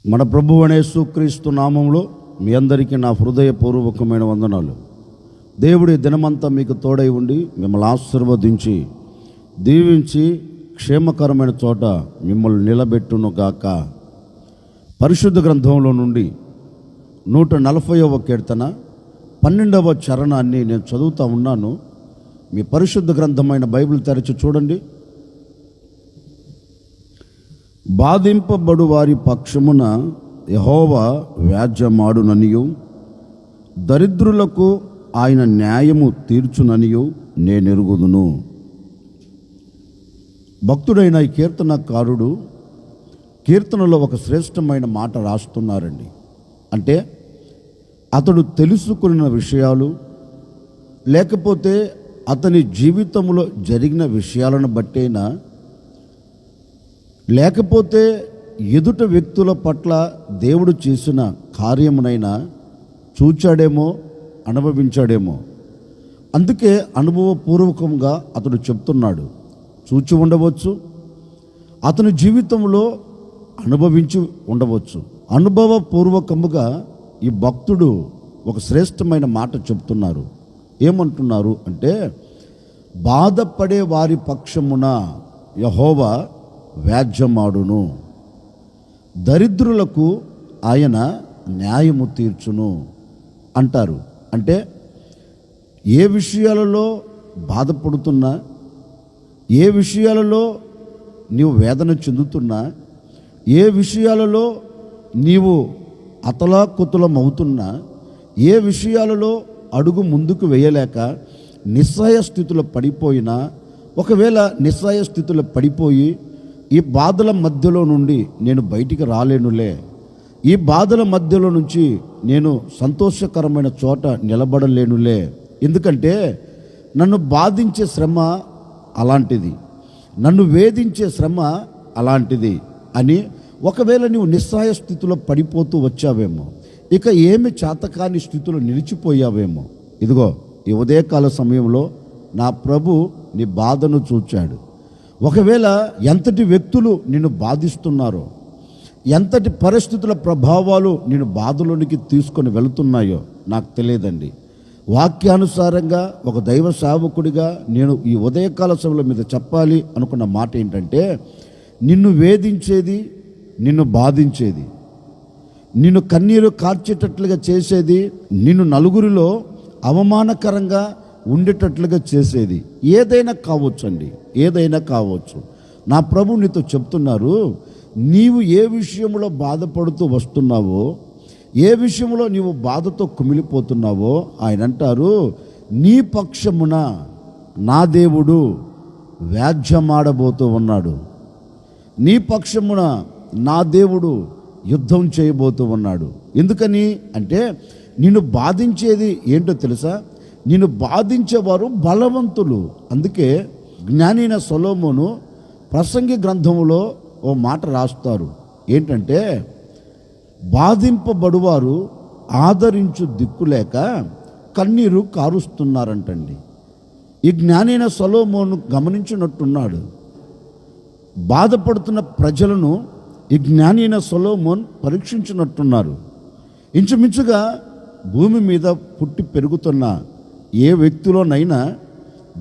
మన ప్రభువు అయిన యేసుక్రీస్తు నామంలో మీ అందరికీ నా హృదయపూర్వకమైన వందనాలు. దేవుడి దినమంతా మీకు తోడై ఉండి మిమ్మల్ని ఆశీర్వదించి దీవించి క్షేమకరమైన చోట మిమ్మల్ని నిలబెట్టును గాక. పరిశుద్ధ గ్రంథంలో నుండి 140వ కీర్తన 12వ చరణాన్ని నేను చదువుతూ ఉన్నాను. మీ పరిశుద్ధ గ్రంథమైన బైబిల్ తెరచి చూడండి. బాధింపబడు వారి పక్షమున యెహోవా వ్యాజ్యమాడుననియు, దరిద్రులకు ఆయన న్యాయము తీర్చుననియు నేనెరుగుదును. భక్తుడైన ఈ కీర్తనకారుడు కీర్తనలో ఒక శ్రేష్టమైన మాట రాస్తున్నారండి. అంటే అతడు తెలుసుకున్న విషయాలు, లేకపోతే అతని జీవితంలో జరిగిన విషయాలను బట్టేనా, లేకపోతే ఎదుట వ్యక్తుల పట్ల దేవుడు చేసిన కార్యమునైనా చూచాడేమో, అనుభవించాడేమో. అందుకే అనుభవపూర్వకంగా అతడు చెప్తున్నాడు. చూచి ఉండవచ్చు, అతని జీవితంలో అనుభవించి ఉండవచ్చు. అనుభవపూర్వకముగా ఈ భక్తుడు ఒక శ్రేష్టమైన మాట చెప్తున్నారు. ఏమంటున్నారు అంటే, బాధపడే వారి పక్షమున యెహోవా వ్యాజ్యమాడును, దరిద్రులకు ఆయన న్యాయము తీర్చును అంటారు. అంటే ఏ విషయాలలో బాధపడుతున్నా, ఏ విషయాలలో నీవు వేదన చెందుతున్నా, ఏ విషయాలలో నీవు అతలాకుతలం అవుతున్నా, ఏ విషయాలలో అడుగు ముందుకు వేయలేక నిస్సహాయ స్థితిలో పడిపోయినా, ఒకవేళ నిస్సహాయ స్థితిలో పడిపోయి ఈ బాధల మధ్యలో నుండి నేను బయటికి రాలేనులే, ఈ బాధల మధ్యలో నుంచి నేను సంతోషకరమైన చోట నిలబడలేనులే, ఎందుకంటే నన్ను బాధించే శ్రమ అలాంటిది, నన్ను వేధించే శ్రమ అలాంటిది అని ఒకవేళ నీవు నిస్సహాయ స్థితిలో పడిపోతూ వచ్చావేమో, ఇక ఏమి చేతకాని స్థితిలో నిలిచిపోయావేమో, ఇదిగో ఈ ఉదయకాల సమయంలో నా ప్రభు నీ బాధను చూచాడు. ఒకవేళ ఎంతటి వ్యక్తులు నిన్ను బాధిస్తున్నారో, ఎంతటి పరిస్థితుల ప్రభావాలు నిన్ను బాధలోనికి తీసుకొని వెళుతున్నాయో నాకు తెలియదండి. వాక్యానుసారంగా ఒక దైవ సేవకుడిగా నేను ఈ ఉదయకాల సమయంలో మీద చెప్పాలి అనుకున్న మాట ఏంటంటే, నిన్ను వేధించేది, నిన్ను బాధించేది, నిన్ను కన్నీరు కార్చేటట్లుగా చేసేది, నిన్ను నలుగురిలో అవమానకరంగా ఉండేటట్లుగా చేసేది ఏదైనా కావచ్చండి, ఏదైనా కావచ్చు. నా ప్రభు నీతో చెప్తున్నారు, నీవు ఏ విషయంలో బాధపడుతూ వస్తున్నావో, ఏ విషయంలో నీవు బాధతో కుమిలిపోతున్నావో ఆయన అంటారు, నీ పక్షమున నా దేవుడు వ్యాజ్యమాడబోతూ ఉన్నాడు, నీ పక్షమున నా దేవుడు యుద్ధం చేయబోతూ ఉన్నాడు. ఎందుకని అంటే నిన్ను బాధించేది ఏంటో తెలుసా? నిన్ను బాధించేవారు బలవంతులు. అందుకే జ్ఞాని అయిన సొలొమోను ప్రసంగి గ్రంథంలో ఓ మాట రాస్తారు. ఏంటంటే, బాధింపబడువారు ఆదరించు దిక్కులేక కన్నీరు కారుస్తున్నారంటండి. ఈ జ్ఞాని అయిన సొలొమోను గమనించినట్టున్నాడు. బాధపడుతున్న ప్రజలను ఈ జ్ఞాని అయిన సొలొమోన్ పరీక్షించినట్టున్నారు. ఇంచుమించుగా భూమి మీద పుట్టి పెరుగుతున్న ఏ వ్యక్తిలోనైనా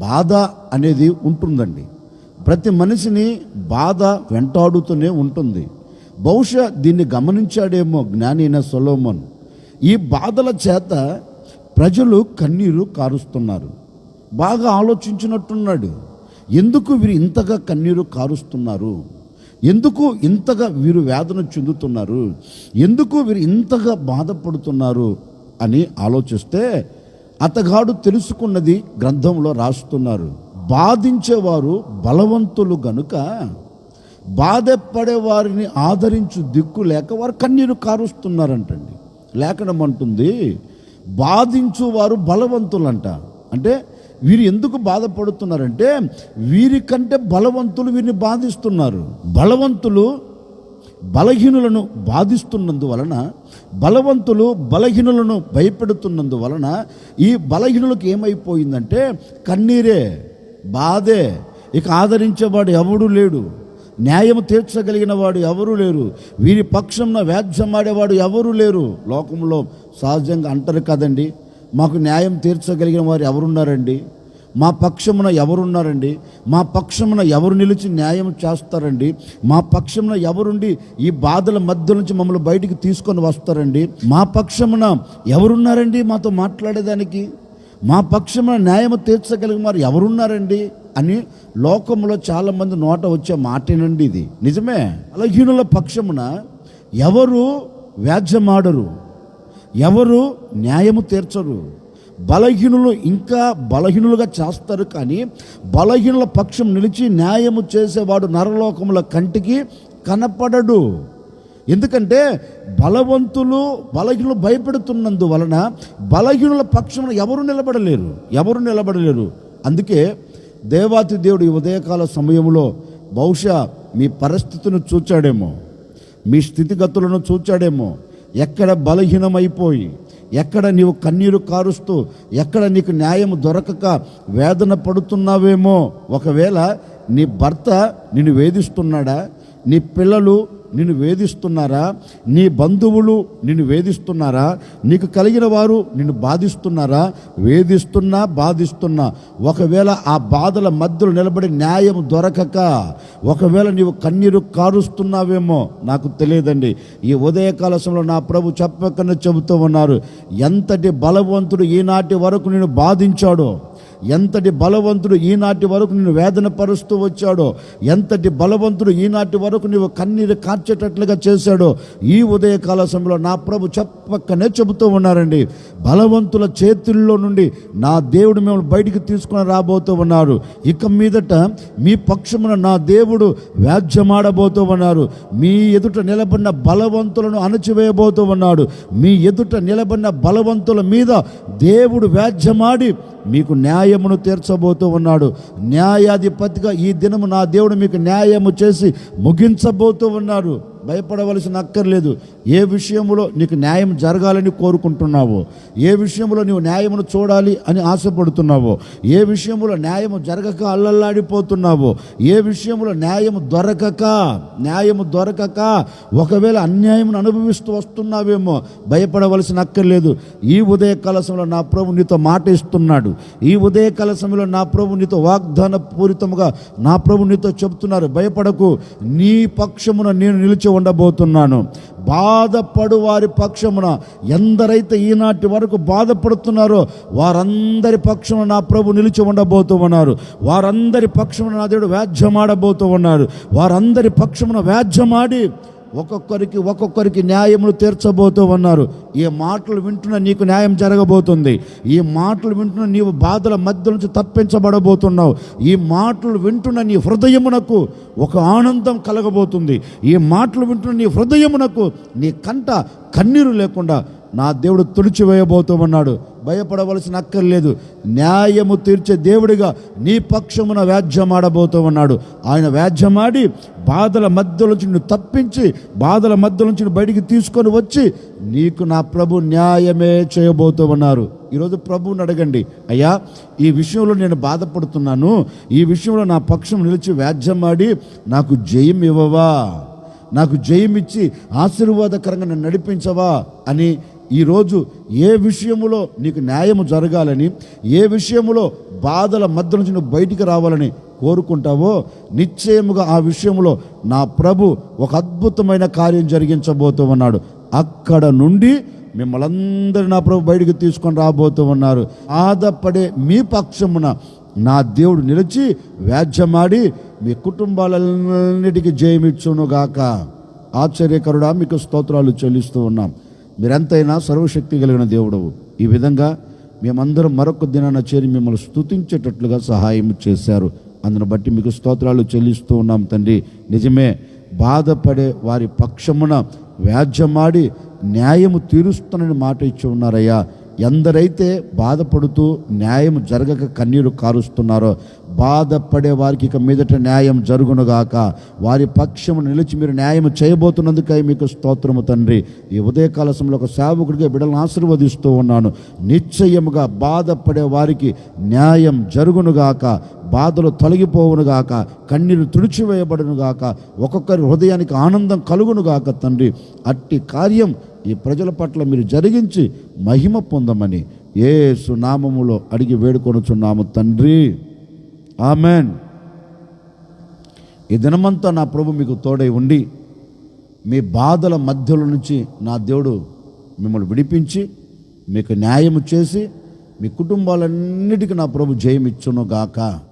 బాధ అనేది ఉంటుందండి. ప్రతి మనిషిని బాధ వెంటాడుతూనే ఉంటుంది. బహుశా దీన్ని గమనించాడేమో జ్ఞాని అయిన సొలొమోన్. ఈ బాధల చేత ప్రజలు కన్నీరు కారుస్తున్నారు. బాగా ఆలోచించినట్టున్నాడు. ఎందుకు వీరు ఇంతగా కన్నీరు కారుస్తున్నారు, ఎందుకు ఇంతగా వీరు వేదన చెందుతున్నారు, ఎందుకు వీరు ఇంతగా బాధపడుతున్నారు అని ఆలోచిస్తే అతగాడు తెలుసుకున్నది గ్రంథంలో రాస్తున్నారు. బాధించేవారు బలవంతులు గనుక బాధపడే వారిని ఆదరించు దిక్కు లేక వారు కన్నీరు కారుస్తున్నారంటండి. లేఖనం అంటుంది, బాధించు వారు బలవంతులంట. అంటే వీరు ఎందుకు బాధపడుతున్నారంటే వీరికంటే బలవంతులు వీరిని బాధిస్తున్నారు. బలవంతులు బలహీనులను బాధిస్తున్నందువలన, బలవంతులు బలహీనులను భయపెడుతున్నందువలన ఈ బలహీనులకు ఏమైపోయిందంటే కన్నీరే, బాధే, ఇక ఆదరించేవాడు ఎవడూ లేడు, న్యాయం తీర్చగలిగిన వాడు ఎవరూ లేరు, వీరి పక్షంన వ్యాజ్యమాడేవాడు ఎవరూ లేరు. లోకంలో సహజంగా అంటారు కదండి, మాకు న్యాయం తీర్చగలిగిన వారు ఎవరున్నారండి, మా పక్షమున ఎవరున్నారండి, మా పక్షమున ఎవరు నిలిచి న్యాయం చేస్తారండి, మా పక్షమున ఎవరుండి ఈ బాధల మధ్య నుంచి మమ్మల్ని బయటికి తీసుకొని వస్తారండి, మా పక్షమున ఎవరున్నారండి మాతో మాట్లాడేదానికి, మా పక్షమున న్యాయం తీర్చగలిగిన వారు ఎవరున్నారండి అని లోకంలో చాలామంది నోట వచ్చే మాటేనండి ఇది. నిజమే. బలహీనుల పక్షమున ఎవరు వ్యాజ్యమాడరు, ఎవరు న్యాయము తీర్చరు. బలహీనులు ఇంకా బలహీనులుగా చేస్తారు, కానీ బలహీనుల పక్షం నిలిచి న్యాయము చేసేవాడు నరలోకముల కంటికి కనపడడు. ఎందుకంటే బలహీనులు భయపెడుతున్నందువలన బలహీనుల పక్షమున ఎవరు నిలబడలేరు. అందుకే దేవాతి దేవుడు ఈ ఉదయకాల సమయంలో బహుశా మీ పరిస్థితిని చూచాడేమో, మీ స్థితిగతులను చూచాడేమో. ఎక్కడ బలహీనమైపోయి, ఎక్కడ నీవు కన్నీరు కారుస్తూ, ఎక్కడ నీకు న్యాయం దొరకక వేదన పడుతున్నావేమో. ఒకవేళ నీ భర్త నిన్ను వేధిస్తున్నాడా, నీ పిల్లలు నిన్ను వేధిస్తున్నారా, నీ బంధువులు నిన్ను వేధిస్తున్నారా, నీకు కలిగిన వారు నిన్ను బాధిస్తున్నారా, బాధిస్తున్నా ఒకవేళ ఆ బాధల మధ్యలో నిలబడి న్యాయం దొరకక ఒకవేళ నీవు కన్నీరు కారుస్తున్నావేమో, నాకు తెలియదండి. ఈ ఉదయకాల సమయంలో నా ప్రభు చెప్పకనే చెబుతూ ఉన్నారు, ఎంతటి బలవంతుడు ఈనాటి వరకు నేను బాధించాడో, ఎంతటి బలవంతుడు ఈనాటి వరకు నిన్ను వేదన పరుస్తూ వచ్చాడో, ఎంతటి బలవంతుడు ఈనాటి వరకు నీవు కన్నీరు కార్చేటట్లుగా చేశాడో, ఈ ఉదయకాల సమయంలో నా ప్రభు చెప్పకనే చెబుతూ ఉన్నారండి. బలవంతుల చేతుల్లో నుండి నా దేవుడు మిమ్మల్ని బయటికి తీసుకుని రాబోతూ ఉన్నారు. ఇక మీదట మీ పక్షమున నా దేవుడు వ్యాజ్యమాడబోతూ ఉన్నారు. మీ ఎదుట నిలబడిన బలవంతులను అణచివేయబోతూ ఉన్నాడు. మీ ఎదుట నిలబడిన బలవంతుల మీద దేవుడు వ్యాజ్యమాడి మీకు న్యాయమును తీర్చబోతూ ఉన్నాడు. న్యాయాధిపతిగా ఈ దినము నా దేవుడు మీకు న్యాయము చేసి ముగించబోతూ ఉన్నారు. భయపడవలసిన అక్కర్లేదు. ఏ విషయంలో నీకు న్యాయం జరగాలని కోరుకుంటున్నావో, ఏ విషయంలో నీవు న్యాయమును చూడాలి అని ఆశపడుతున్నావో, ఏ విషయంలో న్యాయము జరగక అల్లల్లాడిపోతున్నావో, ఏ విషయంలో న్యాయము దొరకక ఒకవేళ అన్యాయమును అనుభవిస్తూ వస్తున్నావేమో, భయపడవలసిన అక్కర్లేదు. ఈ ఉదయకాల సమయంలో నా ప్రభు నీతో మాట ఇస్తున్నాడు. ఈ ఉదయకాల సమయంలో నా ప్రభు నీతో వాగ్దాన పూరితముగా నా ప్రభు నీతో చెబుతున్నారు, భయపడకు, నీ పక్షమున నేను నిలిచి ఉండబోతున్నాను. బాధపడు వారి పక్షమున, ఎందరైతే ఈనాటి వరకు బాధపడుతున్నారో వారందరి పక్షమున నా ప్రభు నిలిచి ఉండబోతూ ఉన్నారు. వారందరి పక్షమున నా దేవుడు వ్యాజ్యమాడబోతూ ఉన్నారు. వారందరి పక్షమున వ్యాజ్యమాడి ఒక్కొక్కరికి న్యాయమును తీర్చబోతూ ఉన్నారు. ఈ మాటలు వింటున్న నీకు న్యాయం జరగబోతుంది. ఈ మాటలు వింటున్న నీవు బాధల మధ్య నుంచి తప్పించబడబోతున్నావు. ఈ మాటలు వింటున్న నీ హృదయమునకు ఒక ఆనందం కలగబోతుంది. ఈ మాటలు వింటున్న నీ హృదయమునకు నీ కంట కన్నీరు లేకుండా నా దేవుడు తుడిచివేయబోతూ ఉన్నాడు. భయపడవలసిన అక్కర్లేదు. న్యాయము తీర్చే దేవుడిగా నీ పక్షమున వ్యాజ్యమాడబోతూ ఉన్నాడు. ఆయన వ్యాజ్యమాడి బాధల మధ్య నుంచి నిన్ను తప్పించి, బాధల మధ్య నుంచి బయటికి తీసుకొని వచ్చి నీకు నా ప్రభు న్యాయమే చేయబోతూ ఉన్నారు. ఈరోజు ప్రభువుని అడగండి, అయ్యా ఈ విషయంలో నేను బాధపడుతున్నాను, ఈ విషయంలో నా పక్షం నిలిచి వ్యాజ్యమాడి నాకు జయం ఇవ్వవా, నాకు జయమిచ్చి ఆశీర్వాదకరంగా నన్ను నడిపించవా అని ఈరోజు ఏ విషయములో నీకు న్యాయము జరగాలని, ఏ విషయములో బాధల మధ్య నుంచి నువ్వు బయటికి రావాలని కోరుకుంటావో, నిశ్చయముగా ఆ విషయంలో నా ప్రభు ఒక అద్భుతమైన కార్యం జరిగించబోతూ ఉన్నాడు. అక్కడ నుండి మిమ్మల్ని అందరూ నా ప్రభు బయటికి తీసుకొని రాబోతూ ఉన్నారు. బాధపడే మీ పక్షమున నా దేవుడు నిలిచి వ్యాజ్యమాడి మీ కుటుంబాలన్నిటికీ జయమిచ్చునుగాక. ఆశ్చర్యకరుడా, మీకు స్తోత్రాలు చెల్లిస్తూ ఉన్నాం. మీరెంతైనా సర్వశక్తి కలిగిన దేవుడవు. ఈ విధంగా మేమందరం మరొక దినాన చేరి మిమ్మల్ని స్తుతించేటట్లుగా సహాయం చేశారు. అందును బట్టి మీకు స్తోత్రాలు చెల్లిస్తూ ఉన్నాం తండ్రి. నిజమే, బాధపడే వారి పక్షమున వ్యాజ్యమాడి న్యాయము తీరుస్తానని మాట ఇచ్చి ఉన్నారయ్యా. ఎందరైతే బాధపడుతూ న్యాయం జరగక కన్నీరు కారుస్తున్నారో బాధపడే వారికి ఇక మీదట న్యాయం జరుగునుగాక. వారి పక్షము నిలిచి మీరు న్యాయం చేయబోతున్నందుకై మీకు స్తోత్రము తండ్రి. ఈ ఉదయకాల సమయంలో ఒక సేవకుడిగా బిడ్డలను ఆశీర్వదిస్తూ ఉన్నాను. నిశ్చయముగా బాధపడే వారికి న్యాయం జరుగునుగాక, బాధలు తొలగిపోవునుగాక, కన్నీరు తుడిచివేయబడునుగాక, ఒక్కొక్కరి హృదయానికి ఆనందం కలుగునుగాక తండ్రి. అట్టి కార్యం ఈ ప్రజల పట్ల మీరు జరిగించి మహిమ పొందమని యేసు నామములో అడిగి వేడుకొనుచున్నాము తండ్రి. ఆమెన్. ఈ దినమంతా నా ప్రభు మీకు తోడై ఉండి మీ బాధల మధ్యలో నుంచి నా దేవుడు మిమ్మల్ని విడిపించి మీకు న్యాయము చేసి మీ కుటుంబాలన్నిటికీ నా ప్రభు జయమిచ్చును గాక.